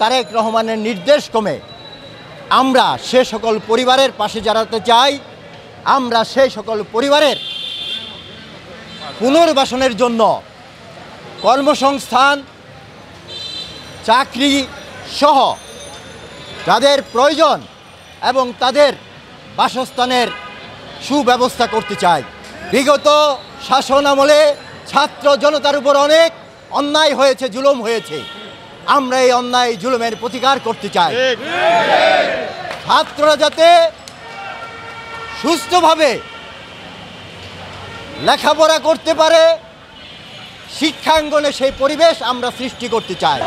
তারেক রহমানের নির্দেশ ক্রমে আমরা সে সকল পরিবারের পাশে দাঁড়াতে চাই। আমরা সেই সকল পরিবারের পুনর্বাসনের জন্য কর্মসংস্থান, চাকরি সহ যাদের প্রয়োজন এবং তাদের বাসস্থানের সুব্যবস্থা করতে চাই। বিগত শাসন আমলে ছাত্র জনতার উপর অনেক অন্যায় হয়েছে, জুলুম হয়েছে। আমরা এই অন্যায় জুলুমের প্রতিকার করতে চাই। ছাত্ররা যাতে সুস্থভাবে লেখাপড়া করতে পারে, শিক্ষাঙ্গনে সেই পরিবেশ আমরা সৃষ্টি করতে চাই।